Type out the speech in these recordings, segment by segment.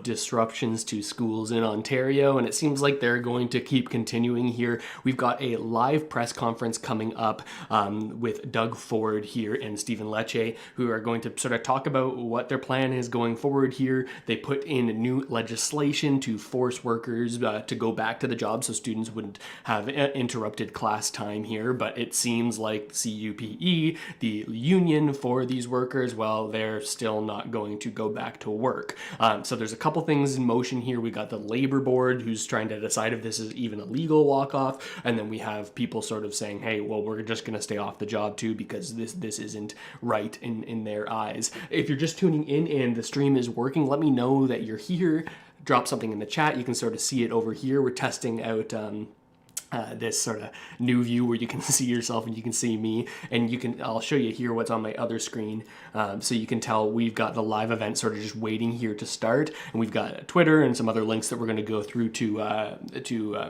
disruptions to schools in Ontario, and it seems like they're going to keep continuing here. We've got a live press conference coming up with Doug Ford here and Stephen Lecce, who are going to sort of talk about what their plan is going forward here. They put in new legislation to force workers to go back to the job so students wouldn't have interrupted class time here, but it seems like CUPE, the union for these workers, well, they're still not going to go back to work. So there's a couple things in motion here. We got the labor board who's trying to decide if this is even a legal walk-off, and then we have people sort of saying, hey, well, we're just going to stay off the job too because this isn't right in their eyes. If you're just tuning in and the stream is working, let me know that you're here. Drop something in the chat. You can sort of see it over here. We're testing out this sort of new view where you can see yourself and you can see me, and I'll show you here what's on my other screen, so you can tell we've got the live event sort of just waiting here to start, and we've got Twitter and some other links that we're going to go through to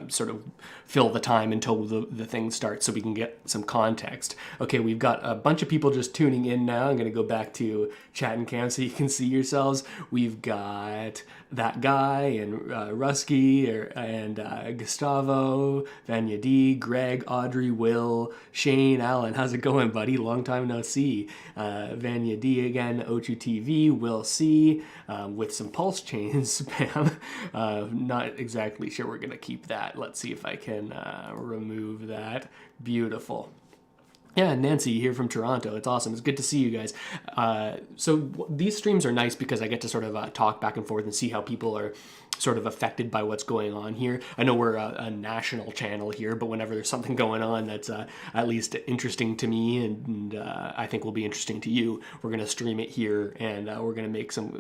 sort of fill the time until the thing starts so we can get some context. Okay, we've got a bunch of people just tuning in now. I'm going to go back to chat and cam so you can see yourselves. We've got that guy and Rusky and Gustavo, Vanya D, Greg, Audrey, Will, Shane, Alan. How's it going, buddy? Long time no see. Vanya D again, Ochu TV, Will C, with some pulse chain spam. Not exactly sure we're going to keep that. Let's see if I can remove that. Beautiful. Yeah, Nancy here from Toronto. It's awesome. It's good to see you guys. So these streams are nice because I get to sort of talk back and forth and see how people are sort of affected by what's going on here. I know we're a national channel here, but whenever there's something going on that's at least interesting to me and I think will be interesting to you, we're going to stream it here, and we're going to make some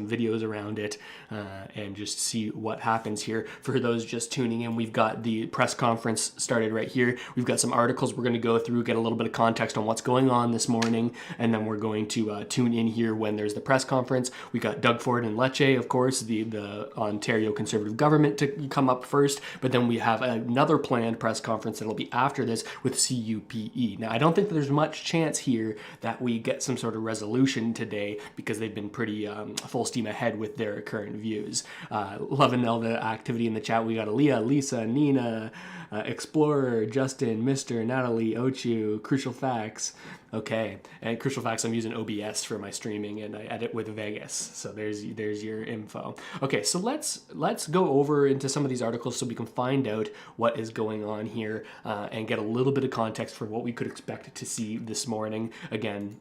videos around it and just see what happens here. For those just tuning in, we've got the press conference started right here. We've got some articles we're going to go through, get a little bit of context on what's going on this morning, and then we're going to tune in here when there's the press conference. We got Doug Ford and Lecce, of course, the Ontario Conservative government to come up first, but then we have another planned press conference that'll be after this with CUPE. Now, I don't think there's much chance here that we get some sort of resolution today because they've been pretty full steam ahead with their current views. Loving all the activity in the chat. We got Aaliyah, Lisa, Nina, Explorer, Justin, Mr., Natalie, Ochu, Crucial Facts. Okay, and Crucial Facts, I'm using OBS for my streaming, and I edit with Vegas. So there's your info. Okay, so let's go over into some of these articles so we can find out what is going on here and get a little bit of context for what we could expect to see this morning. Again,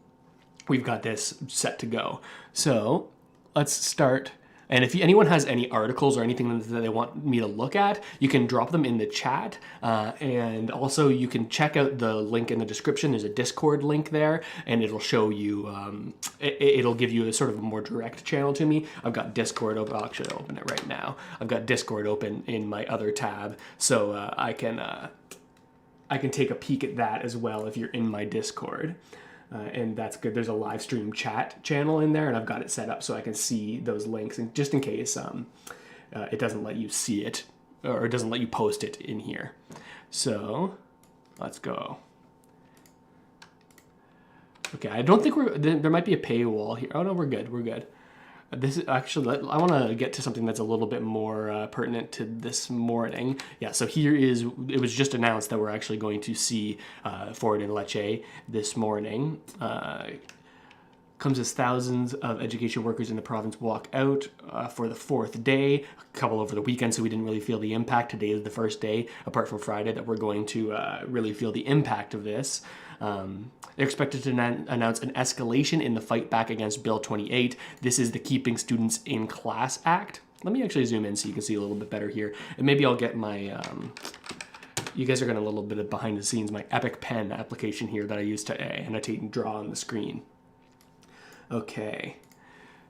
we've got this set to go. So let's start. And if anyone has any articles or anything that they want me to look at, you can drop them in the chat. And also you can check out the link in the description. There's a Discord link there, and it'll show you, it'll give you a sort of a more direct channel to me. I've got Discord open. I'll actually open it right now. I've got Discord open in my other tab, so I can take a peek at that as well if you're in my Discord. And that's good. There's a live stream chat channel in there, and I've got it set up so I can see those links, and just in case it doesn't let you see it or it doesn't let you post it in here. So let's go. Okay, I don't think there might be a paywall here. Oh no, we're good. We're good. This is actually, I want to get to something that's a little bit more pertinent to this morning. Yeah, so here is, it was just announced that we're actually going to see Ford and Lecce this morning. Comes as thousands of education workers in the province walk out for the fourth day, a couple over the weekend, so we didn't really feel the impact. Today is the first day, apart from Friday, that we're going to really feel the impact of this. They're expected to announce an escalation in the fight back against Bill 28. This is the Keeping Students in Class Act. Let me actually zoom in so you can see a little bit better here. And maybe I'll get my, you guys are getting a little bit of behind the scenes, my Epic Pen application here that I use to annotate and draw on the screen. Okay.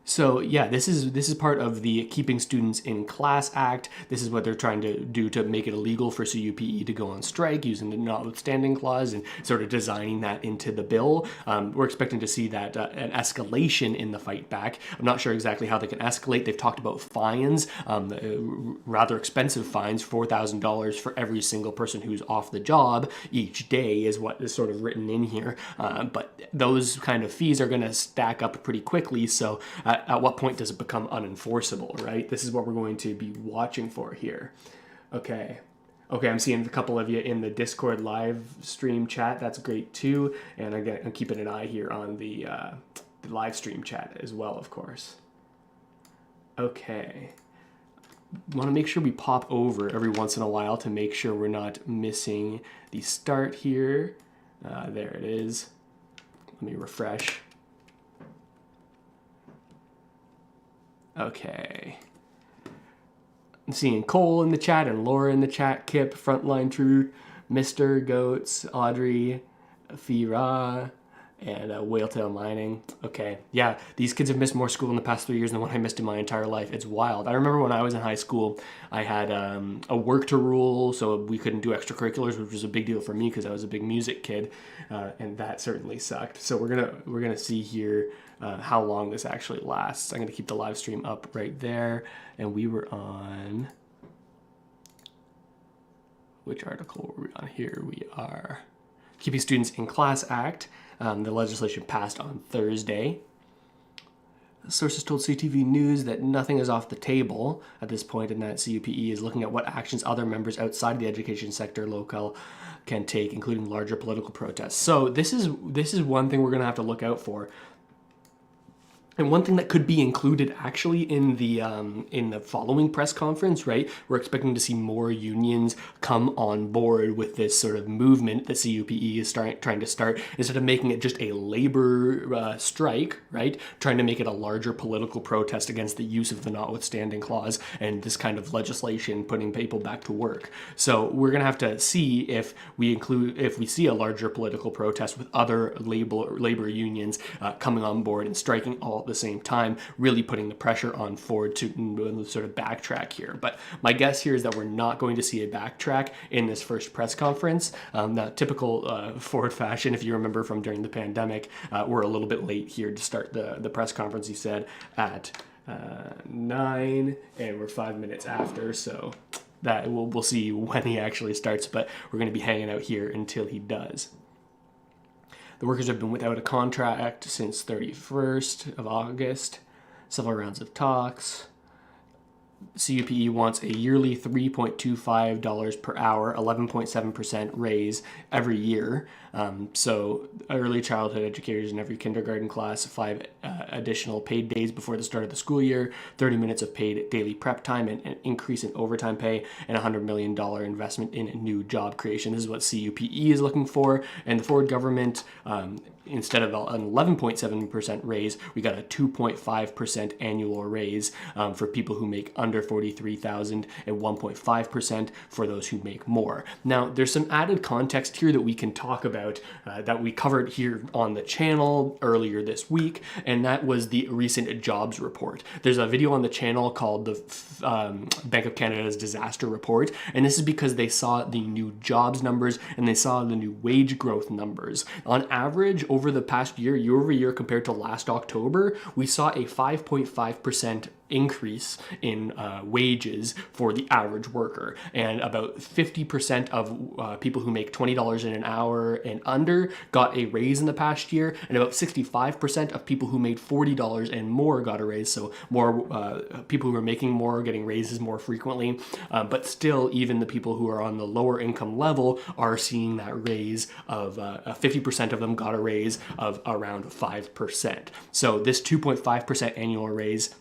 So yeah, this is part of the Keeping Students in Class Act. This is what they're trying to do to make it illegal for CUPE to go on strike using the notwithstanding clause and sort of designing that into the bill. We're expecting to see that an escalation in the fight back. I'm not sure exactly how they can escalate. They've talked about fines, rather expensive fines, $4,000 for every single person who's off the job each day is what is sort of written in here. But those kind of fees are going to stack up pretty quickly. So at what point does it become unenforceable, right? This is what we're going to be watching for here. Okay. Okay, I'm seeing a couple of you in the Discord live stream chat. That's great too. And I'm keeping an eye here on the live stream chat as well, of course. Okay. Want to make sure we pop over every once in a while to make sure we're not missing the start here. There it is. Let me refresh. Okay. I'm seeing Cole in the chat and Laura in the chat, Kip, Frontline Truth, Mr. Goats, Audrey, Fira, and Whaletail Mining. Okay, yeah, these kids have missed more school in the past 3 years than what I missed in my entire life. It's wild. I remember when I was in high school, I had a work to rule, so we couldn't do extracurriculars, which was a big deal for me because I was a big music kid, and that certainly sucked. So we're gonna see here how long this actually lasts. I'm gonna keep the live stream up right there, and we were on. Which article were we on? Here we are. Keeping Students in Class Act. The legislation passed on Thursday. Sources told CTV News that nothing is off the table at this point, and that CUPE is looking at what actions other members outside the education sector local can take, including larger political protests. So this is one thing we're going to have to look out for. And one thing that could be included actually in the following press conference, right? We're expecting to see more unions come on board with this sort of movement that CUPE is trying to start, instead of making it just a labor strike, right? Trying to make it a larger political protest against the use of the notwithstanding clause and this kind of legislation putting people back to work. So we're gonna have to see if we see a larger political protest with other labor unions coming on board and striking all at the same time, really putting the pressure on Ford to sort of backtrack here. But my guess here is that we're not going to see a backtrack in this first press conference. Now, typical Ford fashion, if you remember from during the pandemic, we're a little bit late here to start the press conference, he said, at 9, and we're 5 minutes after, so that we'll see when he actually starts, but we're going to be hanging out here until he does. The workers have been without a contract since 31st of August. Several rounds of talks. CUPE wants a yearly $3.25 per hour, 11.7% raise every year. So early childhood educators in every kindergarten class, 5 additional paid days before the start of the school year, 30 minutes of paid daily prep time, and an increase in overtime pay, and $100 million investment in new job creation. This is what CUPE is looking for. And the Ford government, instead of an 11.7% raise, we got a 2.5% annual raise for people who make under $43,000 and 1.5% for those who make more. Now, there's some added context here that we can talk about that we covered here on the channel earlier this week, and that was the recent jobs report. There's a video on the channel called the Bank of Canada's Disaster Report, and this is because they saw the new jobs numbers and they saw the new wage growth numbers. On average, over the past year over year compared to last October, we saw a 5.5% increase in wages for the average worker, and about 50% of people who make $20 an hour and under got a raise in the past year, and about 65% of people who made $40 and more got a raise. So more people who are making more are getting raises more frequently, but still even the people who are on the lower income level are seeing that raise of 50% of them got a raise of around 5%. So this 2.5% annual raise,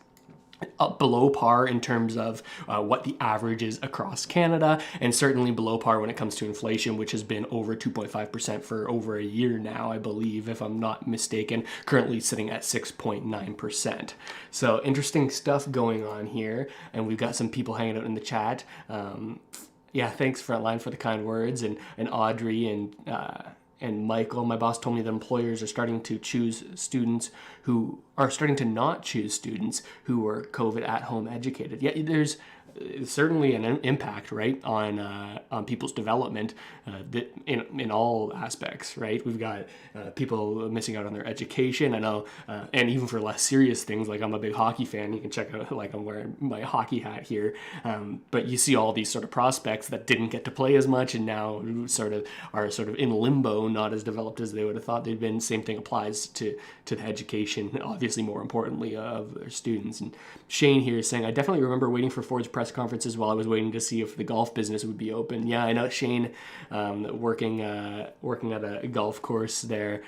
up below par in terms of what the average is across Canada, and certainly below par when it comes to inflation, which has been over 2.5% for over a year now, I believe, if I'm not mistaken, currently sitting at 6.9%. So interesting stuff going on here, and we've got some people hanging out in the chat. Yeah, thanks Frontline for the kind words, and Audrey and Michael, my boss, told me that employers are starting to not choose students who are COVID at-home educated. Yeah, there's certainly an impact, right, on people's development, that in all aspects, right? We've got people missing out on their education. I know, and even for less serious things, like I'm a big hockey fan. You can check out, like, I'm wearing my hockey hat here, but you see all these sort of prospects that didn't get to play as much, and now are sort of in limbo, not as developed as they would have thought they'd been. Same thing applies to the education, obviously more importantly, of their students. And Shane here is saying, I definitely remember waiting for Ford's press conferences while I was waiting to see if the golf business would be open. Yeah, I know Shane, working at a golf course there,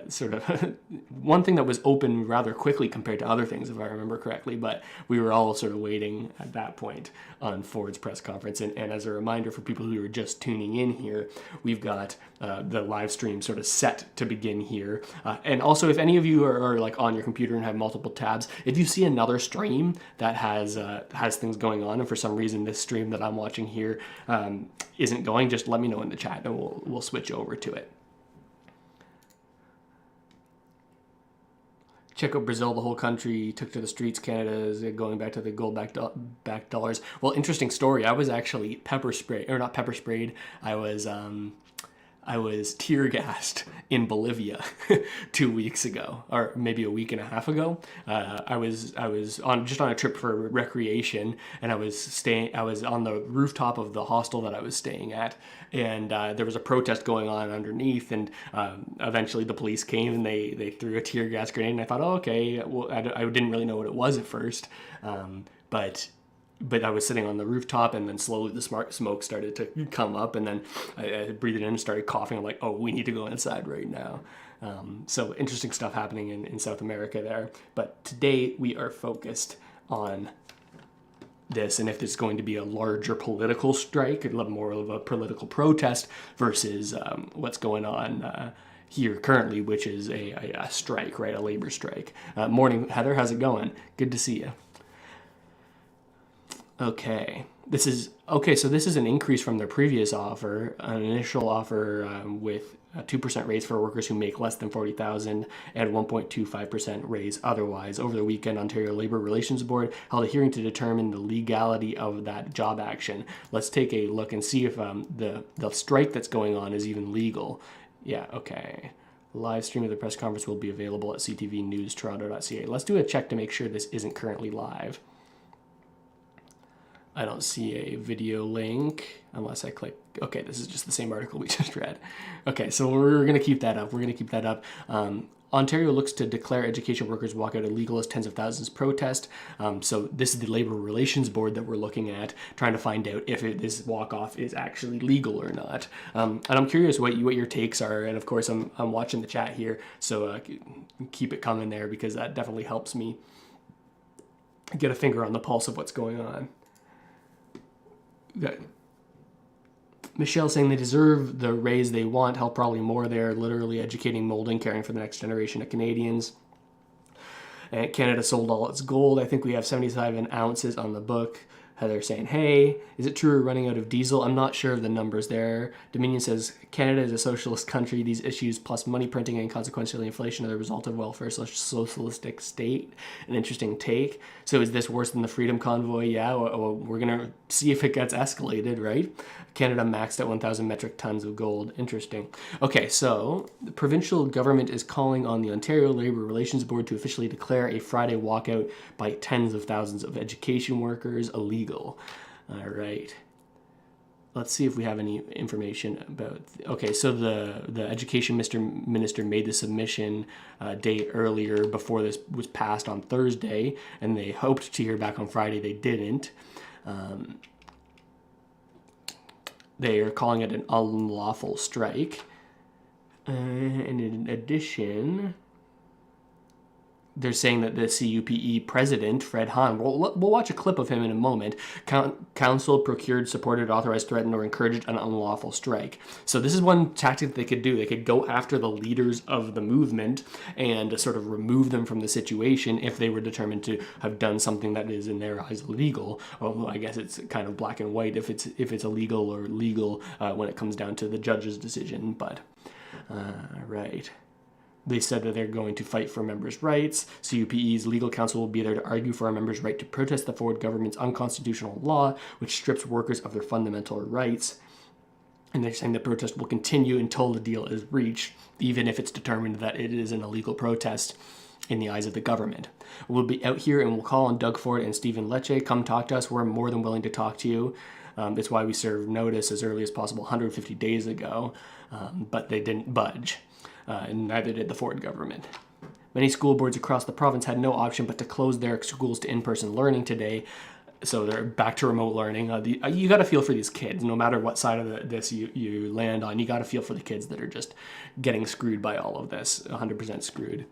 sort of one thing that was open rather quickly compared to other things, if I remember correctly, but we were all sort of waiting at that point on Ford's press conference. And as a reminder for people who are just tuning in here, we've got the live stream sort of set to begin here. And also, if any of you are like on your computer and have multiple tabs, if you see another stream that has things going on, and for some reason this stream that I'm watching here isn't going, just let me know in the chat and we'll switch over to it. Check out Brazil, the whole country took to the streets. Canada is going back to the gold-backed dollars. Well, interesting story. I was actually not pepper sprayed. I was tear gassed in Bolivia 2 weeks ago, or maybe a week and a half ago. I was on a trip for recreation, and I was on the rooftop of the hostel that I was staying at, and there was a protest going on underneath, and eventually the police came and they threw a tear gas grenade, and I thought, oh, okay. Well, I didn't really know what it was at first, but I was sitting on the rooftop, and then slowly the smoke started to come up, and then I breathed it in and started coughing. I'm like, oh, we need to go inside right now. So interesting stuff happening in South America there. But today we are focused on this, and if there's going to be a larger political strike, a little more of a political protest versus what's going on here currently, which is a strike, right? A labor strike. Morning, Heather. How's it going? Good to see you. Okay, so this is an increase from their previous offer, an initial offer with a 2% raise for workers who make less than $40,000 and 1.25% raise otherwise. Over the weekend, Ontario Labour Relations Board held a hearing to determine the legality of that job action. Let's take a look and see if the strike that's going on is even legal. Yeah, okay. Live stream of the press conference will be available at ctvnewstoronto.ca. Let's do a check to make sure this isn't currently live. I don't see a video link unless I click. Okay, this is just the same article we just read. Okay, so we're going to keep that up. Ontario looks to declare education workers walkout illegal as tens of thousands protest. So this is the Labour Relations Board that we're looking at, trying to find out if this walk-off is actually legal or not. And I'm curious what your takes are. And of course, I'm watching the chat here, so keep it coming there, because that definitely helps me get a finger on the pulse of what's going on. Got Michelle saying they deserve the raise they want. Hell, probably more. They're literally educating, molding, caring for the next generation of Canadians. And Canada sold all its gold. I think we have 77 ounces on the book. Heather saying, hey, is it true we're running out of diesel? I'm not sure of the numbers there. Dominion says, Canada is a socialist country. These issues plus money printing and consequentially inflation are the result of welfare socialistic state. An interesting take. So is this worse than the Freedom Convoy? Yeah, well, we're going to see if it gets escalated, right? Canada maxed at 1,000 metric tons of gold. Interesting. Okay, so the provincial government is calling on the Ontario Labour Relations Board to officially declare a Friday walkout by tens of thousands of education workers illegal. All right. Let's see if we have any information about. Okay, so the education minister made the submission date earlier before this was passed on Thursday, and they hoped to hear back on Friday. They didn't. They are calling it an unlawful strike. And in addition, they're saying that the CUPE president, Fred Hahn, we'll watch a clip of him in a moment, council procured, supported, authorized, threatened, or encouraged an unlawful strike. So this is one tactic that they could do. They could go after the leaders of the movement and sort of remove them from the situation if they were determined to have done something that is in their eyes illegal. Well, I guess it's kind of black and white if it's illegal or legal when it comes down to the judge's decision. But right. They said that they're going to fight for members' rights. CUPE's legal counsel will be there to argue for our members' right to protest the Ford government's unconstitutional law, which strips workers of their fundamental rights. And they're saying the protest will continue until the deal is reached, even if it's determined that it is an illegal protest in the eyes of the government. We'll be out here and we'll call on Doug Ford and Stephen Lecce. Come talk to us. We're more than willing to talk to you. That's why we served notice as early as possible 150 days ago, but they didn't budge, and neither did the Ford government. Many school boards across the province had no option but to close their schools to in-person learning today. So they're back to remote learning. You got to feel for these kids, no matter what side of this you land on. You got to feel for the kids that are just getting screwed by all of this, 100% screwed.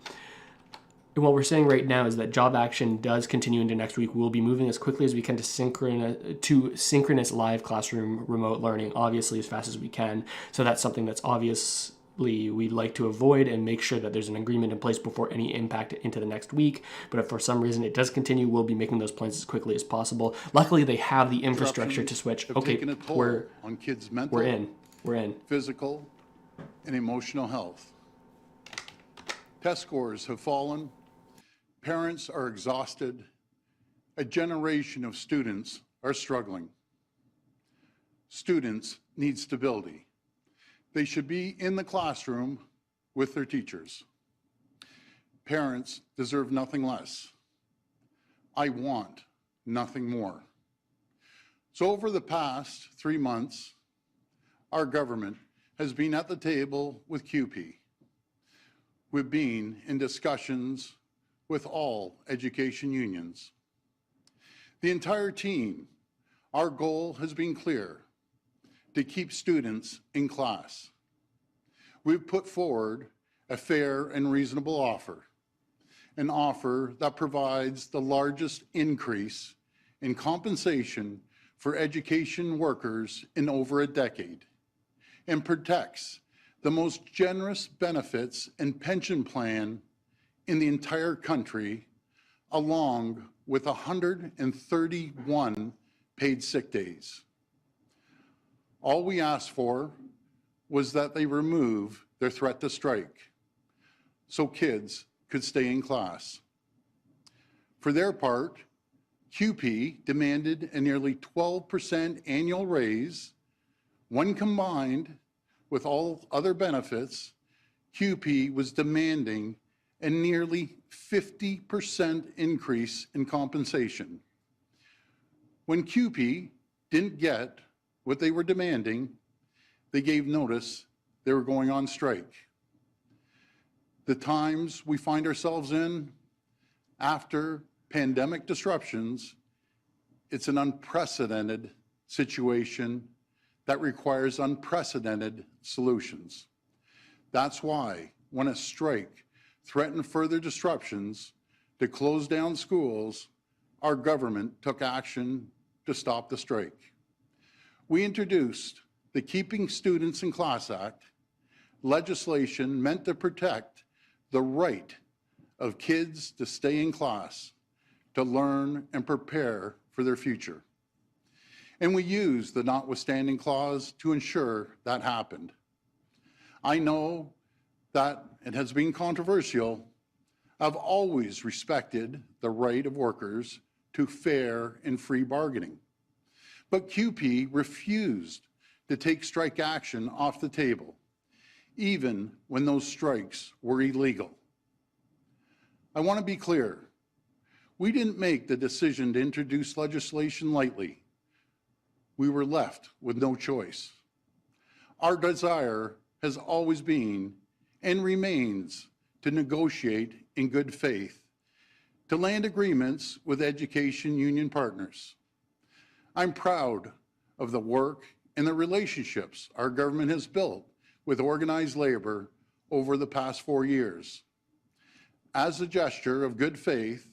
And what we're saying right now is that job action does continue into next week. We'll be moving as quickly as we can to synchronous live classroom remote learning, obviously as fast as we can. So that's something that's obviously we'd like to avoid and make sure that there's an agreement in place before any impact into the next week. But if for some reason it does continue, we'll be making those plans as quickly as possible. Luckily, they have the infrastructure to switch. Okay, we're on kids' mental, we're in, physical, and emotional health. Test scores have fallen. Parents are exhausted. A generation of students are struggling. Students need stability. They should be in the classroom with their teachers. Parents deserve nothing less. I want nothing more. So over the past 3 months, our government has been at the table with CUPE. We've been in discussions with all education unions. The entire team, our goal has been clear: to keep students in class. We've put forward a fair and reasonable offer, an offer that provides the largest increase in compensation for education workers in over a decade, and protects the most generous benefits and pension plan in the entire country, along with 131 paid sick days. All we asked for was that they remove their threat to strike so kids could stay in class. For their part, CUPE demanded a nearly 12% annual raise. When combined with all other benefits, CUPE was demanding a nearly 50% increase in compensation. When CUPE didn't get what they were demanding, they gave notice they were going on strike. The times we find ourselves in after pandemic disruptions, it's an unprecedented situation that requires unprecedented solutions. That's why when a strike threatened further disruptions to close down schools, our government took action to stop the strike. We introduced the Keeping Students in Class Act, legislation meant to protect the right of kids to stay in class, to learn and prepare for their future. And we used the notwithstanding clause to ensure that happened. I know that it has been controversial. I've always respected the right of workers to fair and free bargaining. But CUPE refused to take strike action off the table, even when those strikes were illegal. I want to be clear. We didn't make the decision to introduce legislation lightly. We were left with no choice. Our desire has always been and remains to negotiate in good faith, to land agreements with education union partners. I'm proud of the work and the relationships our government has built with organized labor over the past 4 years. As a gesture of good faith,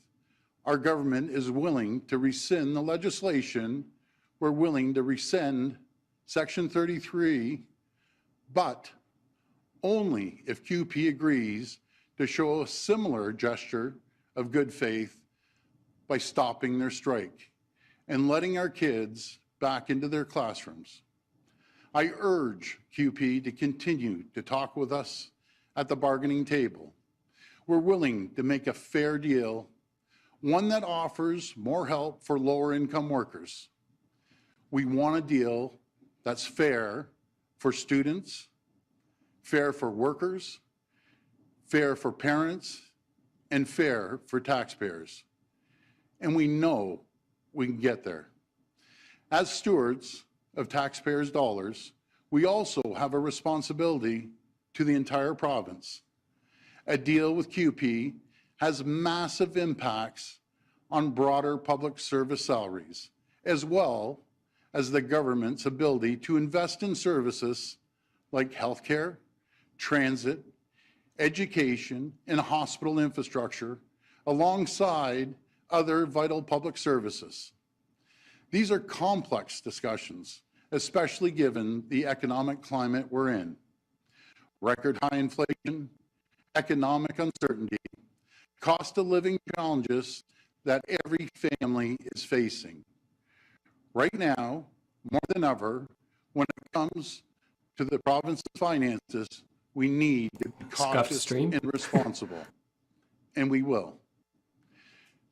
our government is willing to rescind the legislation. We're willing to rescind Section 33, but only if CUPE agrees to show a similar gesture of good faith by stopping their strike and letting our kids back into their classrooms. I urge CUPE to continue to talk with us at the bargaining table. We're willing to make a fair deal, one that offers more help for lower income workers. We want a deal that's fair for students, fair for workers, fair for parents, and fair for taxpayers. And we know we can get there. As stewards of taxpayers' dollars, we also have a responsibility to the entire province. A deal with QP has massive impacts on broader public service salaries, as well as the government's ability to invest in services like healthcare, transit, education, and hospital infrastructure, alongside other vital public services. These are complex discussions, especially given the economic climate we're in. Record high inflation, economic uncertainty, cost of living challenges that every family is facing. Right now, more than ever, when it comes to the province's finances, we need to be cautious and responsible, and we will.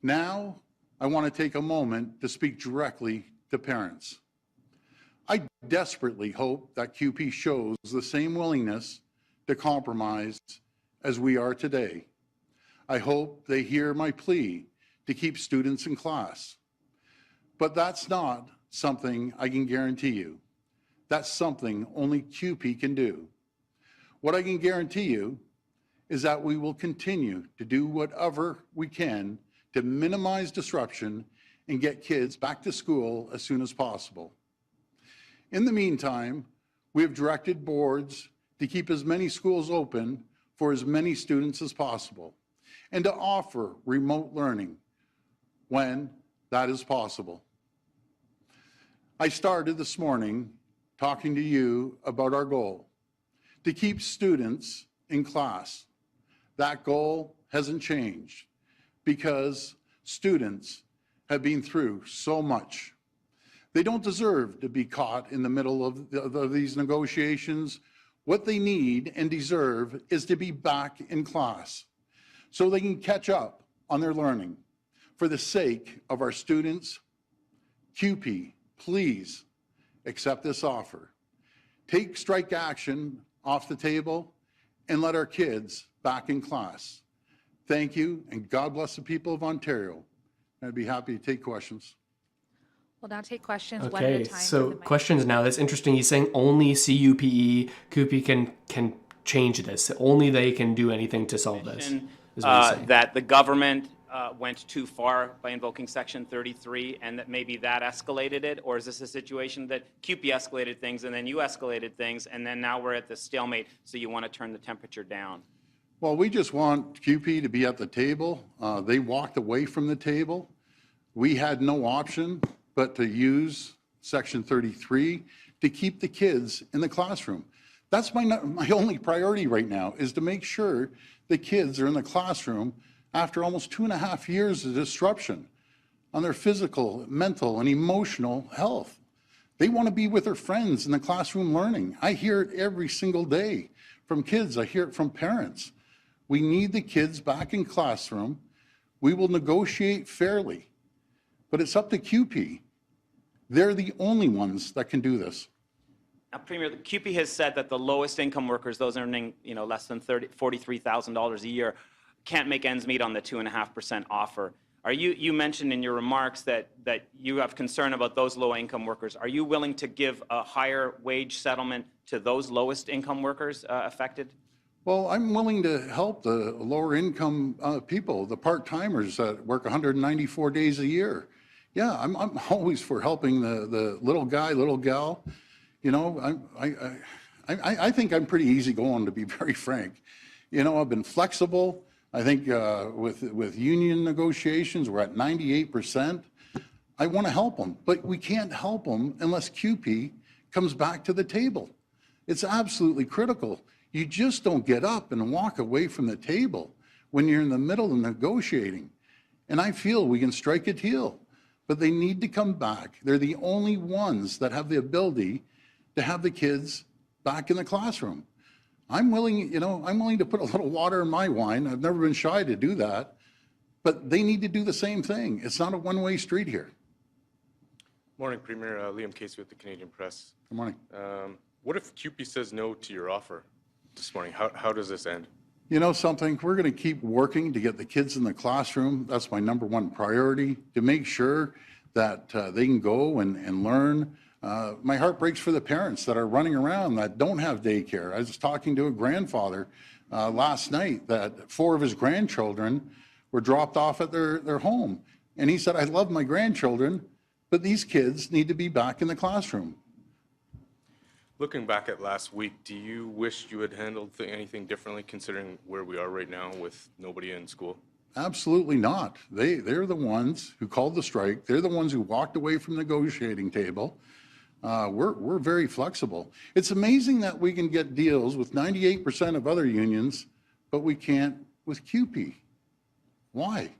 Now, I want to take a moment to speak directly to parents. I desperately hope that QP shows the same willingness to compromise as we are today. I hope they hear my plea to keep students in class. But that's not something I can guarantee you. That's something only QP can do. What I can guarantee you is that we will continue to do whatever we can to minimize disruption and get kids back to school as soon as possible. In the meantime, we have directed boards to keep as many schools open for as many students as possible, and to offer remote learning when that is possible. I started this morning talking to you about our goal, to keep students in class. That goal hasn't changed because students have been through so much. They don't deserve to be caught in the middle of these negotiations. What they need and deserve is to be back in class so they can catch up on their learning. For the sake of our students, QP, please accept this offer. Take strike action off the table and let our kids back in class. Thank you, and God bless the people of Ontario. I'd be happy to take questions. We'll now take questions one at a Okay, time. so questions now. That's interesting. He's saying only CUPE can change this. Only they can do anything to solve this. Is what he's saying. That the government went too far by invoking Section 33, and that maybe that escalated it? Or is this a situation that QP escalated things and then you escalated things, and then now we're at the stalemate, so you want to turn the temperature down? Well, we just want QP to be at the table. They walked away from the table. We had no option but to use Section 33 to keep the kids in the classroom. That's my only priority right now, is to make sure the kids are in the classroom after almost 2.5 years of disruption on their physical, mental, and emotional health. They want to be with their friends in the classroom learning. I hear it every single day from kids. I hear it from parents. We need the kids back in classroom. We will negotiate fairly, but it's up to QP. They're the only ones that can do this. Now, Premier, the QP has said that the lowest income workers, those earning less than $43,000 a year, can't make ends meet on the 2.5% offer. You mentioned in your remarks that you have concern about those low income workers. Are you willing to give a higher wage settlement to those lowest income workers affected? Well, I'm willing to help the lower income people, the part-timers that work 194 days a year. Yeah, I'm always for helping the little guy, little gal. I think I'm pretty easygoing, to be very frank. I've been flexible. I think with union negotiations, we're at 98%. I want to help them, but we can't help them unless QP comes back to the table. It's absolutely critical. You just don't get up and walk away from the table when you're in the middle of negotiating. And I feel we can strike a deal, but they need to come back. They're the only ones that have the ability to have the kids back in the classroom. I'm willing, I'm willing to put a little water in my wine. I've never been shy to do that, but they need to do the same thing. It's not a one-way street here. Morning, Premier. Liam Casey with the Canadian Press. Good morning. What if CUPE says no to your offer this morning? How does this end? You know something? We're going to keep working to get the kids in the classroom. That's my number one priority, to make sure that they can go and learn. My heart breaks for the parents that are running around that don't have daycare. I was talking to a grandfather last night that 4 of his grandchildren were dropped off at their home. And he said, I love my grandchildren, but these kids need to be back in the classroom. Looking back at last week, do you wish you had handled anything differently considering where we are right now with nobody in school? Absolutely not. They're the ones who called the strike. They're the ones who walked away from the negotiating table. We're very flexible. It's amazing that we can get deals with 98% of other unions, but we can't with CUPE. Why?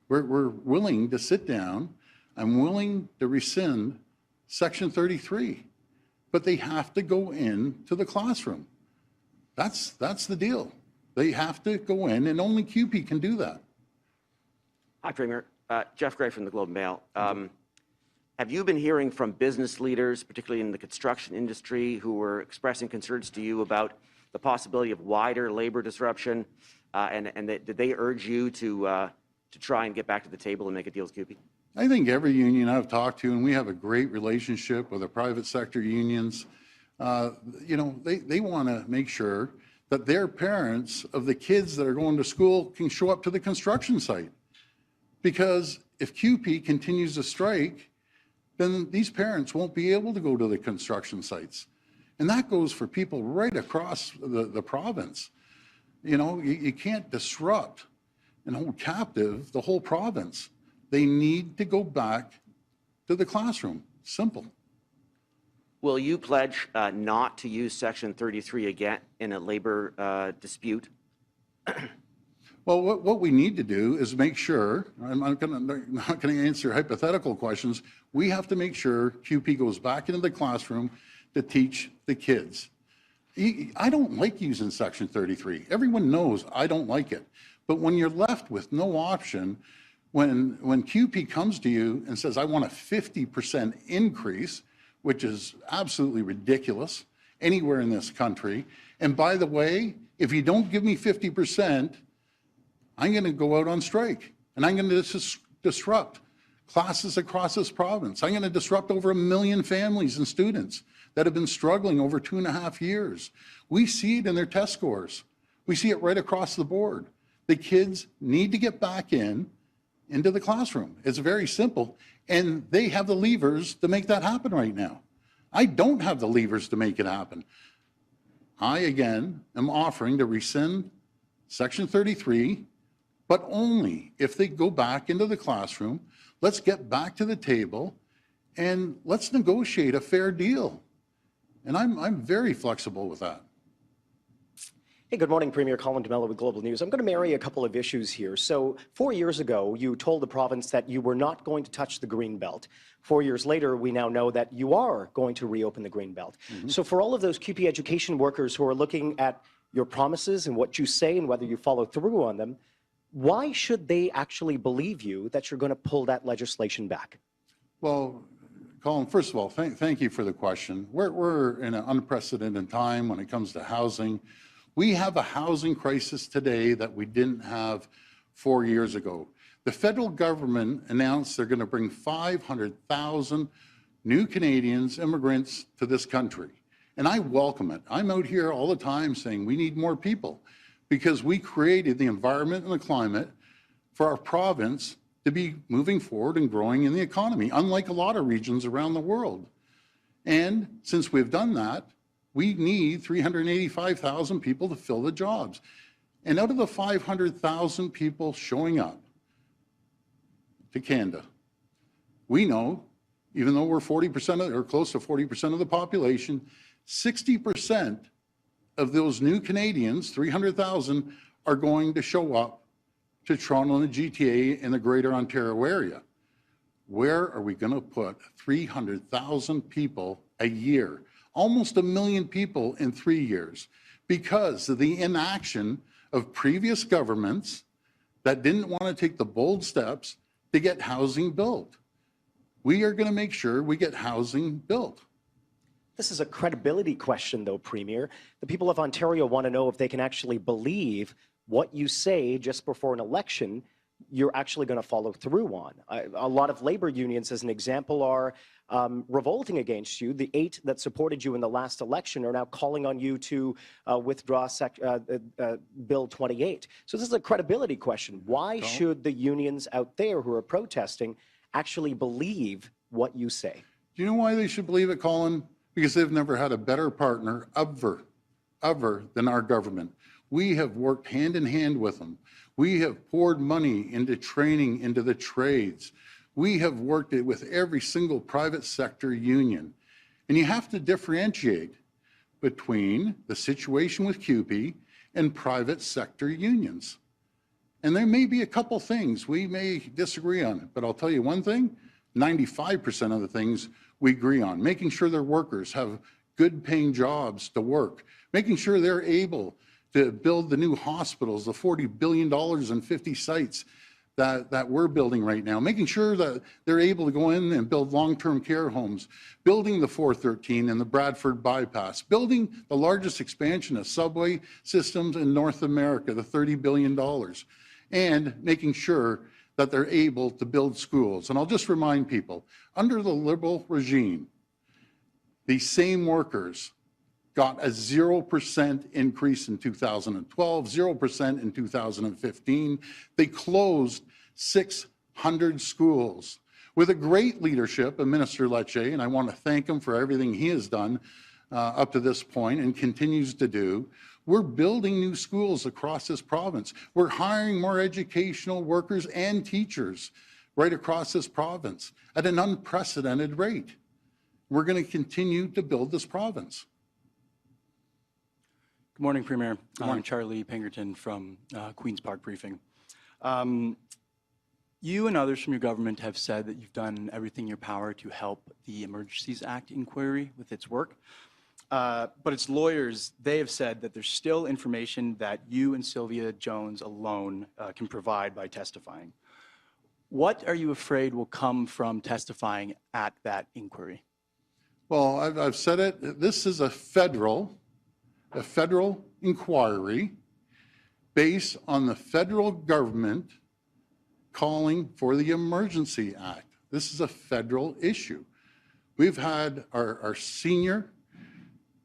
We're willing to sit down. I'm willing to rescind Section 33, but they have to go into the classroom. That's the deal. They have to go in, and only CUPE can do that. Hi, Premier. Jeff Gray from the Globe and Mail. Have you been hearing from business leaders, particularly in the construction industry, who were expressing concerns to you about the possibility of wider labor disruption, and did they urge you to try and get back to the table and make a deal with CUPE? I think every union I've talked to, and we have a great relationship with the private sector unions, they want to make sure that their parents of the kids that are going to school can show up to the construction site. Because if CUPE continues to strike, then these parents won't be able to go to the construction sites. And that goes for people right across the province. You can't disrupt and hold captive the whole province. They need to go back to the classroom. Simple. Will you pledge not to use Section 33 again in a labor dispute? Well, what we need to do is make sure, I'm not going to answer hypothetical questions, we have to make sure CUPE goes back into the classroom to teach the kids. I don't like using Section 33. Everyone knows I don't like it. But when you're left with no option, when CUPE comes to you and says, I want a 50% increase, which is absolutely ridiculous anywhere in this country, and by the way, if you don't give me 50%, I'm going to go out on strike, and I'm going to disrupt classes across this province. I'm going to disrupt over 1 million families and students that have been struggling over 2.5 years. We see it in their test scores. We see it right across the board. The kids need to get back into the classroom. It's very simple, and they have the levers to make that happen right now. I don't have the levers to make it happen. I, again, am offering to rescind Section 33, but only if they go back into the classroom. Let's get back to the table, and let's negotiate a fair deal. And I'm very flexible with that. Hey, good morning, Premier Colin DeMello with Global News. I'm going to marry a couple of issues here. So 4 years ago, you told the province that you were not going to touch the Greenbelt. 4 years later, we now know that you are going to reopen the Greenbelt. So for all of those CUPE education workers who are looking at your promises and what you say and whether you follow through on them, why should they actually believe you that you're going to pull that legislation back? Well, Colin, first of all, thank you for the question. We're in an unprecedented time when it comes to housing. We have a housing crisis today that we didn't have 4 years ago. The federal government announced they're going to bring 500,000 new Canadians, immigrants, to this country. And I welcome it. I'm out here all the time saying we need more people because we created the environment and the climate for our province to be moving forward and growing in the economy, unlike a lot of regions around the world. And since we've done that, we need 385,000 people to fill the jobs. And out of the 500,000 people showing up to Canada, we know, even though we're 40% or close to 40% of the population, 60% of those new Canadians, 300,000, are going to show up to Toronto and the GTA in the Greater Ontario area. Where are we going to put 300,000 people a year? Almost 1 million people in 3 years, because of the inaction of previous governments that didn't want to take the bold steps to get housing built. We are going to make sure we get housing built. This is a credibility question, though, Premier. The people of Ontario want to know if they can actually believe what you say just before an election you're actually going to follow through on. A lot of labor unions, as an example, are revolting against you. The 8 that supported you in the last election are now calling on you to withdraw Bill 28. So this is a credibility question. Why should the unions out there who are protesting actually believe what you say? Do you know why they should believe it, Colin? Because they've never had a better partner ever than our government. We have worked hand in hand with them. We have poured money into training into the trades. We have worked it with every single private sector union. And you have to differentiate between the situation with CUPE and private sector unions. And there may be a couple things we may disagree on, but I'll tell you one thing, 95% of the things we agree on. Making sure their workers have good paying jobs to work, making sure they're able to build the new hospitals, the $40 billion and 50 sites that we're building right now, making sure that they're able to go in and build long-term care homes, building the 413 and the Bradford bypass, building the largest expansion of subway systems in North America, the $30 billion, and making sure that they're able to build schools. And I'll just remind people, under the Liberal regime, these same workers got a 0% increase in 2012, 0% in 2015. They closed 600 schools with a great leadership of Minister Lecce, and I want to thank him for everything he has done up to this point and continues to do. We're building new schools across this province. We're hiring more educational workers and teachers right across this province at an unprecedented rate. We're going to continue to build this province. Good morning, Premier. Good morning. I'm Charlie Pinkerton from Queen's Park Briefing. You and others from your government have said that you've done everything in your power to help the Emergencies Act inquiry with its work. But its lawyers, they have said that there's still information that you and Sylvia Jones alone can provide by testifying. What are you afraid will come from testifying at that inquiry? Well, I've said it. This is a federal inquiry based on the federal government calling for the Emergency Act. This is a federal issue. We've had our senior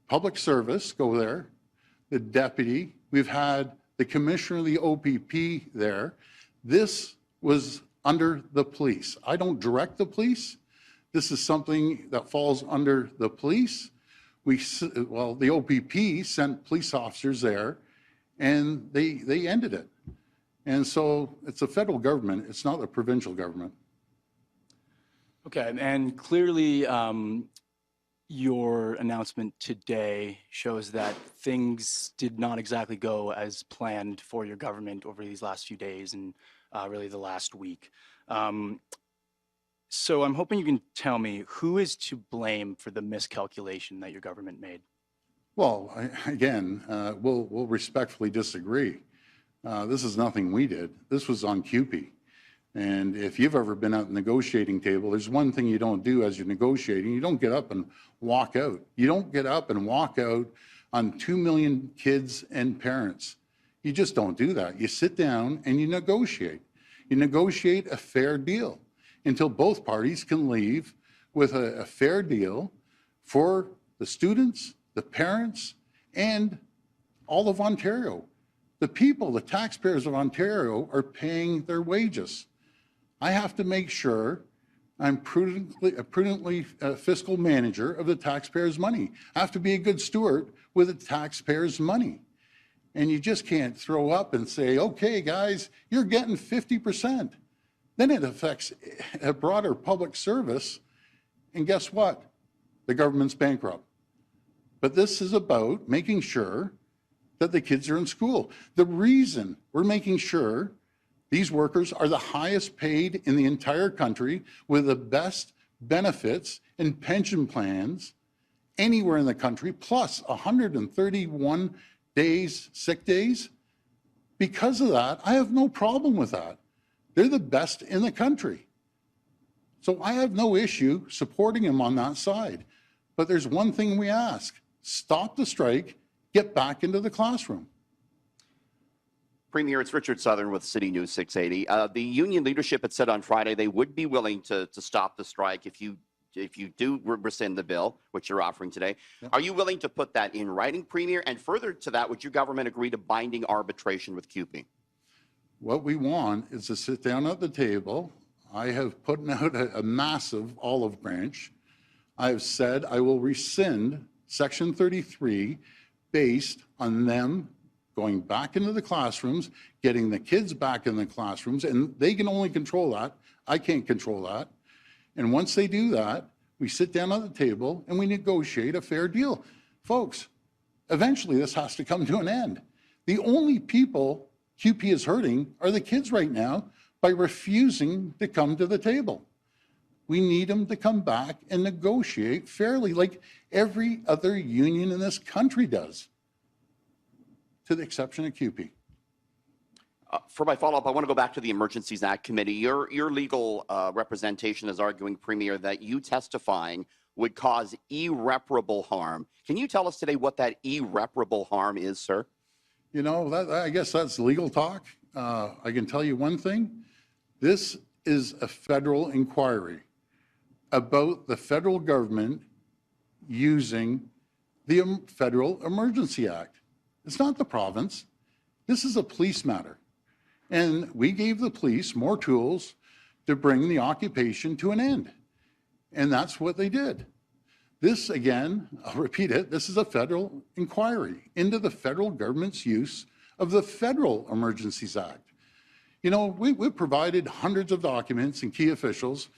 public service go there, the deputy. We've had the commissioner of the OPP there. This was under the police. I don't direct the police. This is something that falls under the police. The OPP sent police officers there, and they ended it. And so it's a federal government. It's not a provincial government. Okay, and clearly your announcement today shows that things did not exactly go as planned for your government over these last few days and really the last week. So I'm hoping you can tell me who is to blame for the miscalculation that your government made. Well, we'll respectfully disagree. This is nothing we did. This was on CUPE. And if you've ever been at the negotiating table, there's one thing you don't do as you're negotiating. You don't get up and walk out. You don't get up and walk out on 2 million kids and parents. You just don't do that. You sit down and you negotiate. You negotiate a fair deal until both parties can leave with a fair deal for the students, the parents, and all of Ontario. The people, the taxpayers of Ontario, are paying their wages. I have to make sure I'm a prudently fiscal manager of the taxpayers' money. I have to be a good steward with the taxpayers' money. And you just can't throw up and say, okay, guys, you're getting 50%. Then it affects a broader public service. And guess what? The government's bankrupt. But this is about making sure that the kids are in school. The reason we're making sure these workers are the highest paid in the entire country with the best benefits and pension plans anywhere in the country, plus 131 days, sick days. Because of that, I have no problem with that. They're the best in the country. So I have no issue supporting him on that side. But there's one thing we ask: stop the strike, get back into the classroom. Premier, it's Richard Southern with City News 680. The union leadership had said on Friday they would be willing to stop the strike if you do rescind the bill, which you're offering today. Yep. Are you willing to put that in writing, Premier? And further to that, would your government agree to binding arbitration with CUPE? What we want is to sit down at the table. I have put out a massive olive branch. I have said I will rescind Section 33 based on them going back into the classrooms, getting the kids back in the classrooms, and they can only control that. I can't control that. And once they do that, we sit down at the table and we negotiate a fair deal. Folks, eventually this has to come to an end. The only people CUPE is hurting are the kids right now by refusing to come to the table. We need them to come back and negotiate fairly like every other union in this country does, to the exception of CUPE. For my follow-up, I want to go back to the Emergencies Act Committee. Your legal representation is arguing, Premier, that you testifying would cause irreparable harm. Can you tell us today what that irreparable harm is, sir? You know, I guess that's legal talk. I can tell you one thing. This is a federal inquiry about the federal government using the Federal Emergency Act. It's not the province. This is a police matter. And we gave the police more tools to bring the occupation to an end. And that's what they did. This, again, I'll repeat it, this is a federal inquiry into the federal government's use of the Federal Emergencies Act. You know, we've provided hundreds of documents and key officials,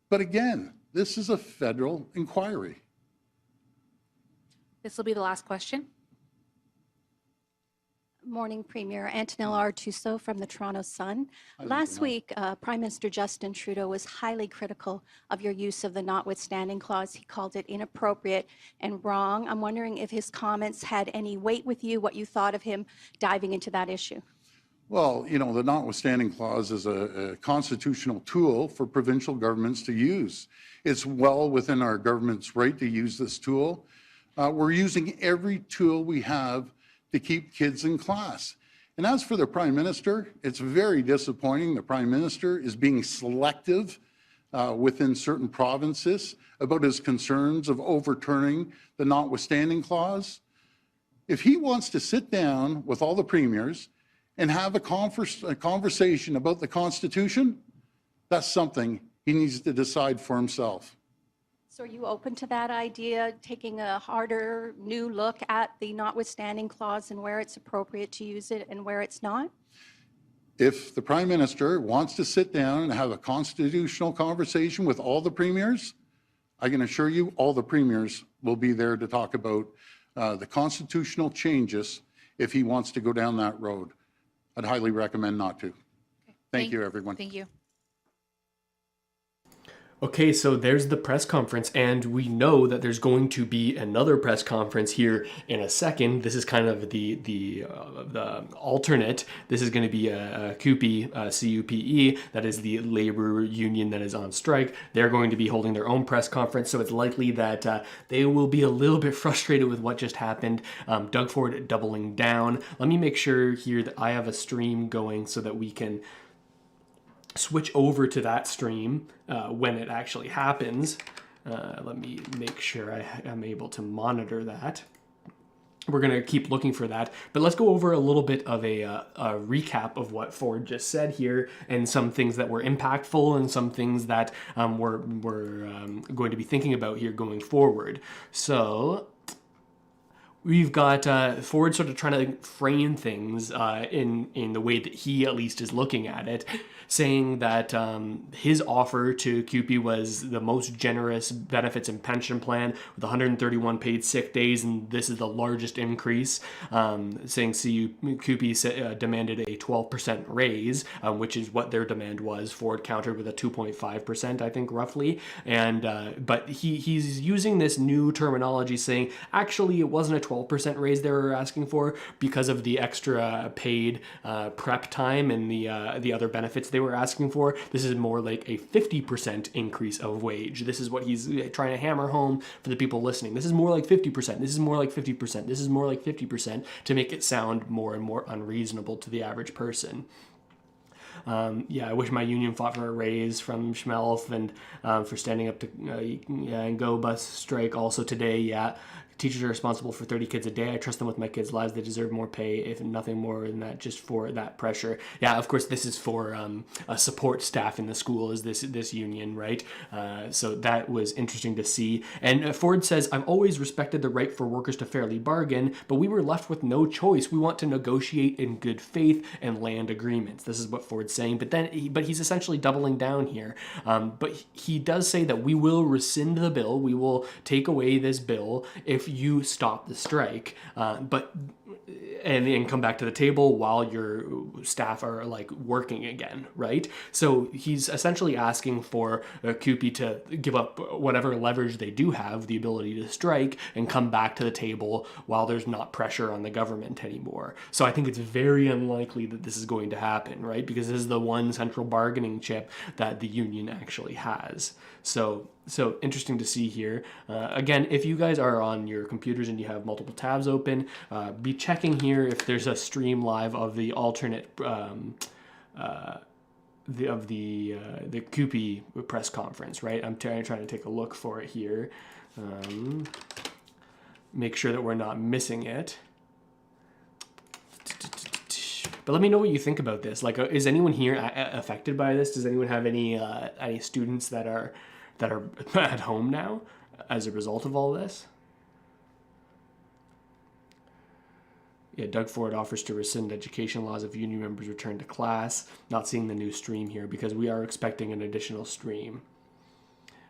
but again, this is a federal inquiry. This will be the last question. Morning, Premier. Antonella Artuso from the Toronto Sun. Last week, Prime Minister Justin Trudeau was highly critical of your use of the notwithstanding clause. He called it inappropriate and wrong. I'm wondering if his comments had any weight with you, what you thought of him diving into that issue. Well, you know, the notwithstanding clause is a constitutional tool for provincial governments to use. It's well within our government's right to use this tool. We're using every tool we have to keep kids in class. And as for the Prime Minister, it's very disappointing. The Prime Minister is being selective within certain provinces about his concerns of overturning the notwithstanding clause. If he wants to sit down with all the premiers and have a conversation about the Constitution, that's something he needs to decide for himself. So are you open to that idea, taking a harder new look at the notwithstanding clause and where it's appropriate to use it and where it's not? If the Prime Minister wants to sit down and have a constitutional conversation with all the premiers, I can assure you all the premiers will be there to talk about the constitutional changes if he wants to go down that road. I'd highly recommend not to. Okay. Thank you, everyone. Thank you. Okay, so there's the press conference, and we know that there's going to be another press conference here in a second. This is kind of the alternate. This is going to be a CUPE, CUPE, that is the labor union that is on strike. They're going to be holding their own press conference, so it's likely that they will be a little bit frustrated with what just happened. Doug Ford doubling down. Let me make sure here that I have a stream going so that we can switch over to that stream when it actually happens. Let me make sure I am able to monitor that. We're going to keep looking for that, but let's go over a little bit of a recap of what Ford just said here, and some things that were impactful and some things that we're going to be thinking about here going forward. So we've got Ford sort of trying to frame things in the way that he at least is looking at it, saying that his offer to CUPE was the most generous benefits and pension plan with 131 paid sick days, and this is the largest increase, saying CUPE demanded a 12% raise, which is what their demand was. Ford countered with a 2.5%, I think, roughly. And but he's using this new terminology, saying actually it wasn't a 12% raise they were asking for because of the extra paid prep time and the other benefits they were asking for. This is more like a 50% increase of wage. This is what he's trying to hammer home for the people listening. This is more like 50%. This is more like 50%. This is more like 50% to make it sound more and more unreasonable to the average person. I wish my union fought for a raise from Schmelf and for standing up to and go bus strike also today. Yeah, teachers are responsible for 30 kids a day. I trust them with my kids' lives. They deserve more pay, if nothing more than that, just for that pressure. Yeah, of course, this is for a support staff in the school, is this union, right? So that was interesting to see. And Ford says, I've always respected the right for workers to fairly bargain, but we were left with no choice. We want to negotiate in good faith and land agreements. This is what Ford's saying, but he's essentially doubling down here. But he does say that we will rescind the bill. We will take away this bill if you stop the strike, and come back to the table while your staff are like working again, right? So he's essentially asking for CUPE to give up whatever leverage they do have, the ability to strike, and come back to the table while there's not pressure on the government anymore. So I think it's very unlikely that this is going to happen, right? Because this is the one central bargaining chip that the union actually has. So interesting to see here. Again, if you guys are on your computers and you have multiple tabs open, be checking here if there's a stream live of the alternate the CUPE press conference, right? I'm trying to take a look for it here. Make sure that we're not missing it. But let me know what you think about this. Like, is anyone here affected by this? Does anyone have any students that are at home now as a result of all this? Yeah, Doug Ford offers to rescind education laws if union members return to class. Not seeing the new stream here because we are expecting an additional stream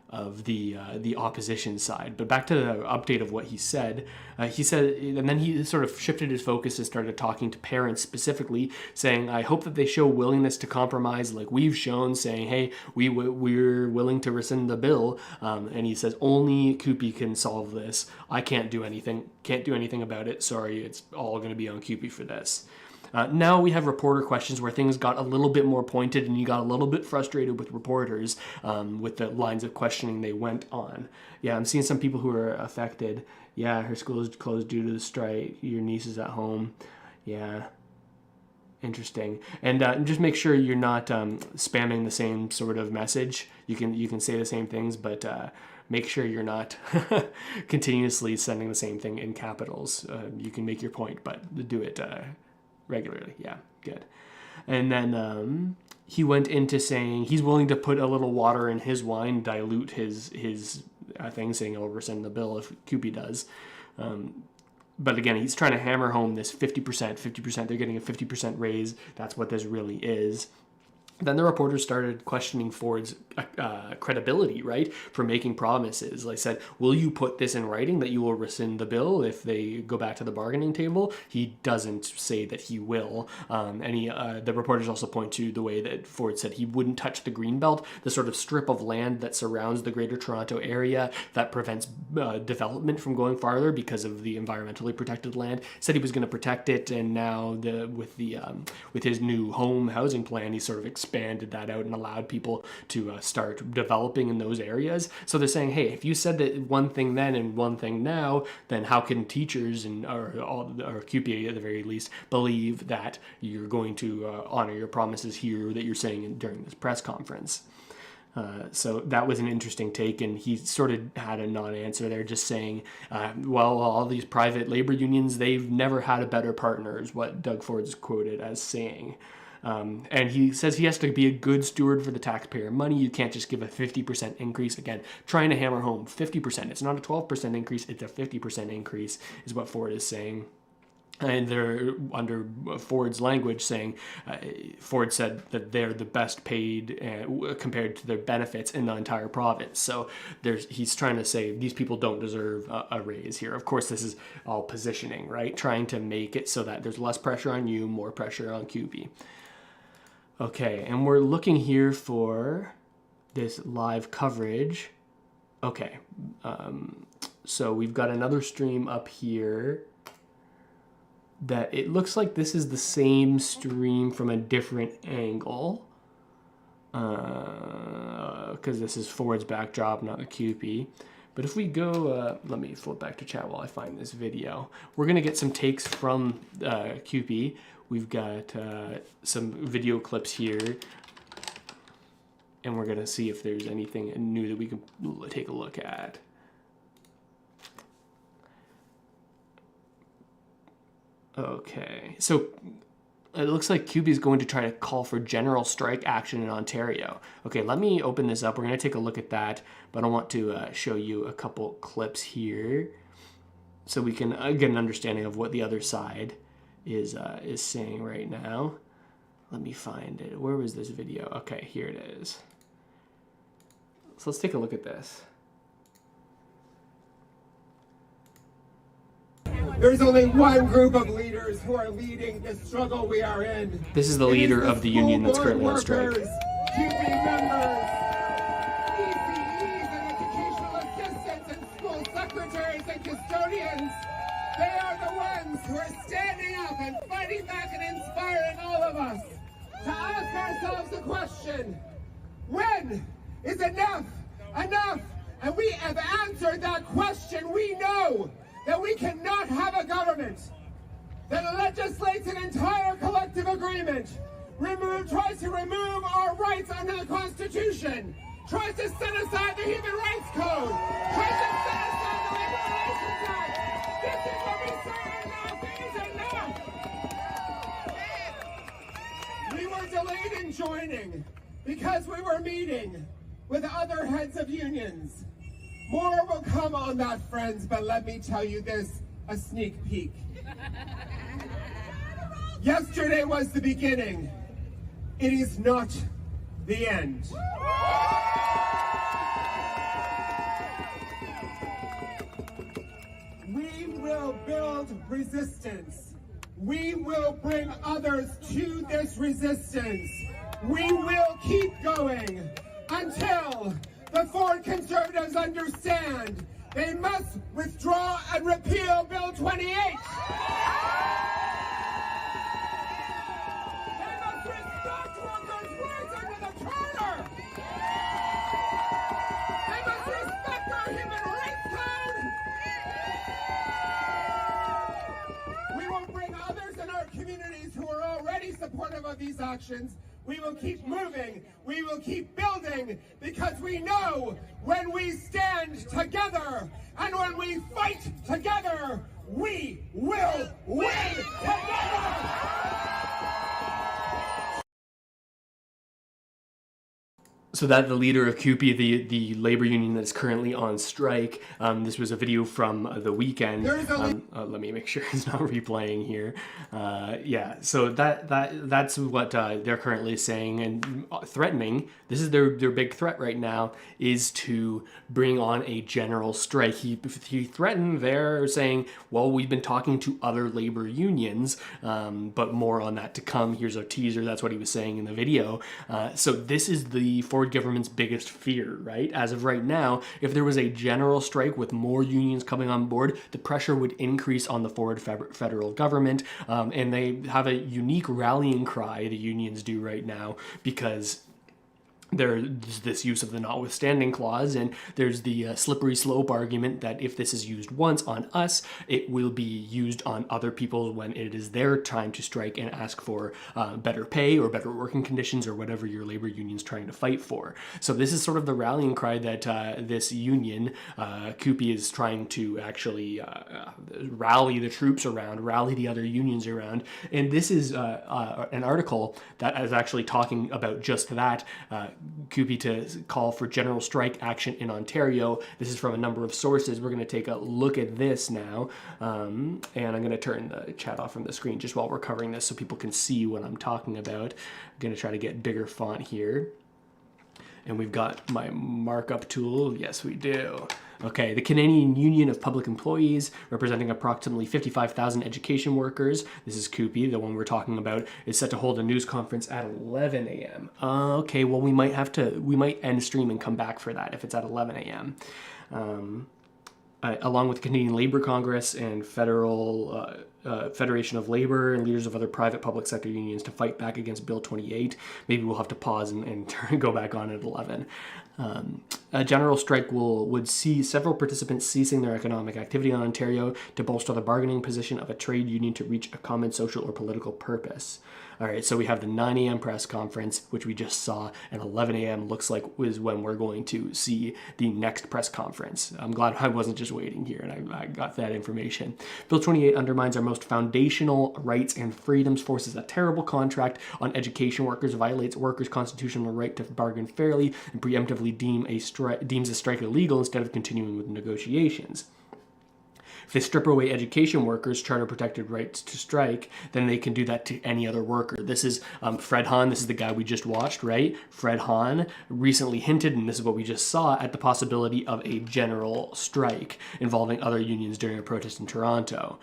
of the opposition side. But back to the update of what he said. And then he sort of shifted his focus and started talking to parents specifically, saying, I hope that they show willingness to compromise like we've shown, saying, hey, we're willing to rescind the bill. And he says, only CUPE can solve this. I can't do anything about it. Sorry, it's all going to be on CUPE for this. Now we have reporter questions where things got a little bit more pointed and you got a little bit frustrated with reporters with the lines of questioning they went on. Yeah, I'm seeing some people who are affected. Yeah, her school is closed due to the strike. Your niece is at home. Yeah. Interesting. And just make sure you're not spamming the same sort of message. You can say the same things, but make sure you're not continuously sending the same thing in capitals. You can make your point, but do it regularly. Yeah, good. And then he went into saying he's willing to put a little water in his wine, dilute his thing, saying he'll rescind the bill if CUPE does. But again, he's trying to hammer home this 50%. They're getting a 50% raise. That's what this really is. Then the reporters started questioning Ford's credibility, right, for making promises. Like I said, will you put this in writing that you will rescind the bill if they go back to the bargaining table? He doesn't say that he will. The reporters also point to the way that Ford said he wouldn't touch the Greenbelt, the sort of strip of land that surrounds the Greater Toronto area that prevents development from going farther because of the environmentally protected land. Said he was going to protect it, and now with his new home housing plan, he sort of expanded that out and allowed people to start developing in those areas. So they're saying, hey, if you said that one thing then and one thing now, then how can teachers or CUPE at the very least believe that you're going to honor your promises here that you're saying during this press conference? So that was an interesting take, and he sort of had a non-answer there, just saying, well, all these private labor unions, they've never had a better partner, is what Doug Ford's quoted as saying. And he says he has to be a good steward for the taxpayer money. You can't just give a 50% increase. Again, trying to hammer home 50%. It's not a 12% increase, it's a 50% increase, is what Ford is saying. And they're under Ford's language saying, Ford said that they're the best paid compared to their benefits in the entire province. So he's trying to say these people don't deserve a raise here. Of course, this is all positioning, right? Trying to make it so that there's less pressure on you, more pressure on QP. Okay, and we're looking here for this live coverage. Okay, so we've got another stream up here that it looks like this is the same stream from a different angle, because this is Ford's backdrop, not the QP. But if we go, let me flip back to chat while I find this video. We're gonna get some takes from QP. We've got some video clips here, and we're gonna see if there's anything new that we can take a look at. Okay, so it looks like QB is going to try to call for general strike action in Ontario. Okay, let me open this up. We're going to take a look at that, but I want to show you a couple clips here so we can get an understanding of what the other side is saying right now. Let me find it. Where was this video? Okay, here it is. So let's take a look at this. There's only one group of leaders who are leading the struggle we are in. This is the leader of the union that's currently on strike. QB members, ECEs and educational assistants and school secretaries and custodians. They are the ones who are standing up and fighting back and inspiring all of us to ask ourselves the question, when is enough enough? And we have answered that question. We know that we cannot have a government that legislates an entire collective agreement, tries to remove our rights under the Constitution, tries to set aside the Human Rights Code, tries to set aside the Labor Relations Act. This is what we say enough is enough. We were delayed in joining because we were meeting with other heads of unions. More will come on that, friends, but let me tell you this, a sneak peek. Yesterday was the beginning. It is not the end. We will build resistance. We will bring others to this resistance. We will keep going until the Ford Conservatives understand they must withdraw and repeal Bill 28. They must respect workers' rights under the Charter. They must respect our Human Rights Code. We will bring others in our communities who are already supportive of these actions. We will keep moving, we will keep building, because we know when we stand together and when we fight together, we will win together! So that the leader of CUPE, the labor union that's currently on strike, this was a video from the weekend. Let me make sure it's not replaying here. Yeah, so that's what they're currently saying and threatening. This is their big threat right now, is to bring on a general strike. He threatened, they're saying, well, we've been talking to other labor unions, but more on that to come. Here's a teaser. That's what he was saying in the video. So this is the Ford government's biggest fear, right? As of right now, if there was a general strike with more unions coming on board, the pressure would increase on the Ford federal government, and they have a unique rallying cry, the unions do right now, because there's this use of the notwithstanding clause, and there's the slippery slope argument that if this is used once on us, it will be used on other people when it is their time to strike and ask for better pay or better working conditions or whatever your labor union's trying to fight for. So this is sort of the rallying cry that this union, CUPE, is trying to actually rally the troops around, rally the other unions around. And this is an article that is actually talking about just that. CUPE to call for general strike action in Ontario. This is from a number of sources. We're going to take a look at this now, and I'm going to turn the chat off from the screen just while we're covering this so people can see what I'm talking about. I'm going to try to get bigger font here. And we've got my markup tool. Yes, we do. Okay, the Canadian Union of Public Employees, representing approximately 55,000 education workers, this is CUPE, the one we're talking about, is set to hold a news conference at 11 a.m. Okay, well, we might end stream and come back for that if it's at 11 a.m. Along with the Canadian Labour Congress and Federal Federation of Labour and leaders of other private public sector unions to fight back against Bill 28. Maybe we'll have to pause and go back on at 11. A general strike would see several participants ceasing their economic activity in Ontario to bolster the bargaining position of a trade union to reach a common social or political purpose. All right, so we have the 9 a.m. press conference, which we just saw, and 11 a.m. looks like is when we're going to see the next press conference. I'm glad I wasn't just waiting here and I got that information. Bill 28 undermines our most foundational rights and freedoms, forces a terrible contract on education workers, violates workers' constitutional right to bargain fairly, and preemptively deems a strike illegal instead of continuing with negotiations. If they strip away education workers' charter-protected rights to strike, then they can do that to any other worker. This is Fred Hahn. This is the guy we just watched, right? Fred Hahn recently hinted, and this is what we just saw, at the possibility of a general strike involving other unions during a protest in Toronto.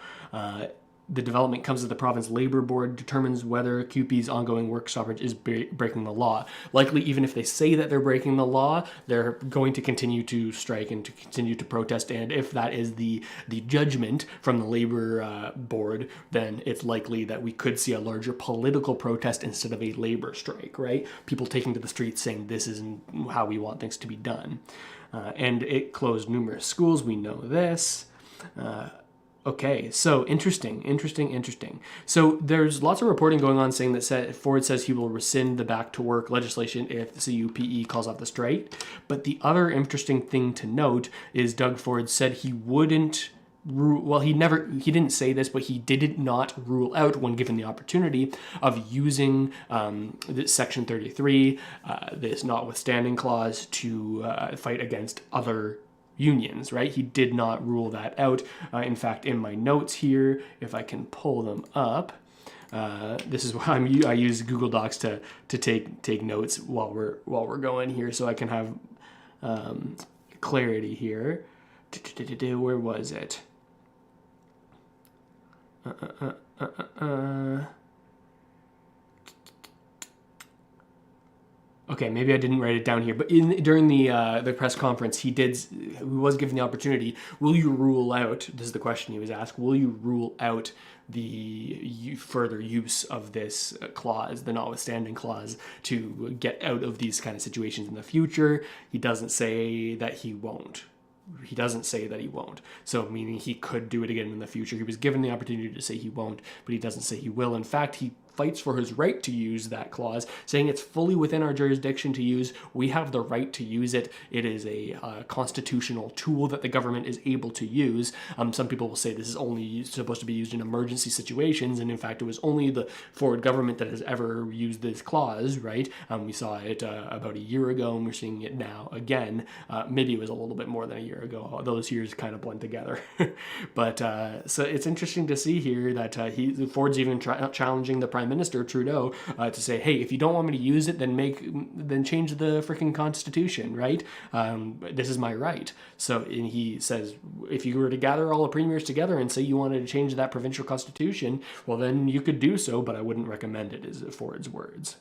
The development comes as the province labor board determines whether CUPE's ongoing work stoppage is breaking the law. Likely, even if they say that they're breaking the law, they're going to continue to strike and to continue to protest. And if that is the judgment from the labor board, then it's likely that we could see a larger political protest instead of a labor strike, right? People taking to the streets saying this isn't how we want things to be done. And it closed numerous schools. We know this. Okay, so interesting. So there's lots of reporting going on saying that Ford says he will rescind the back to work legislation if the CUPE calls off the strike. But the other interesting thing to note is Doug Ford said he wouldn't rule, well, he didn't say this, but he did not rule out, when given the opportunity, of using this Section 33, this notwithstanding clause, to fight against other unions, right? He did not rule that out. In fact, in my notes here, if I can pull them up, this is why I use Google Docs to take notes while we're going here, so I can have clarity here. Where was it? Okay, maybe I didn't write it down here, but during the press conference, he was given the opportunity. Will you rule out? This is the question he was asked. Will you rule out the further use of this clause, the notwithstanding clause, to get out of these kind of situations in the future? He doesn't say that he won't. So, meaning he could do it again in the future. He was given the opportunity to say he won't, but he doesn't say he will. In fact, he fights for his right to use that clause, saying it's fully within our jurisdiction to use. We have the right to use it. It is a constitutional tool that the government is able to use. Some people will say this is only supposed to be used in emergency situations, and in fact, it was only the Ford government that has ever used this clause, right? We saw it about a year ago, and we're seeing it now again. Maybe it was a little bit more than a year ago. Those years kind of blend together. But so it's interesting to see here that Ford's even challenging the Prime Minister Trudeau to say, hey, if you don't want me to use it, then change the freaking Constitution, right? This is my right. So, and he says, if you were to gather all the premiers together and say you wanted to change that provincial constitution, well, then you could do so, but I wouldn't recommend it, is Ford's words.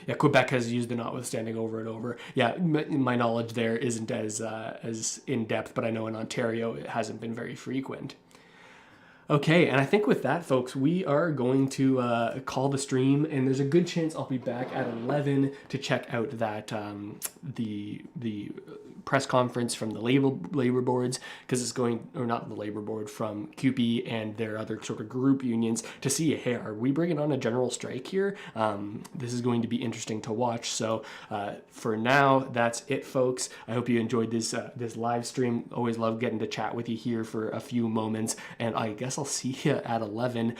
Yeah, Quebec has used the notwithstanding over and over. Yeah, my knowledge there isn't as in depth, but I know in Ontario it hasn't been very frequent. Okay, and I think with that, folks, we are going to call the stream, and there's a good chance I'll be back at 11 to check out that the press conference from the labor boards, because it's going, or not the labor board, from CUPE and their other sort of group unions, to see, hey, are we bringing on a general strike here? This is going to be interesting to watch. So for now, that's it, folks. I hope you enjoyed this live stream. Always love getting to chat with you here for a few moments, and I guess guess I'll see you at 11.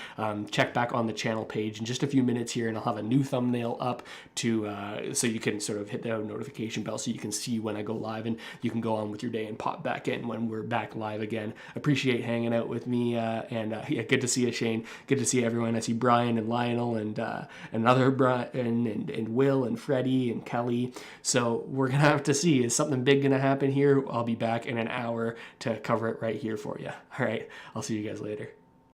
Check back on the channel page in just a few minutes here, and I'll have a new thumbnail up to so you can sort of hit the notification bell so you can see when I go live, and you can go on with your day and pop back in when we're back live again. Appreciate hanging out with me, and yeah, good to see you, Shane. Good to see everyone. I see Brian and Lionel and another Brian and Will and Freddie and Kelly. So we're gonna have to see, is something big gonna happen here? I'll be back in an hour to cover it right here for you. All right, I'll see you guys later.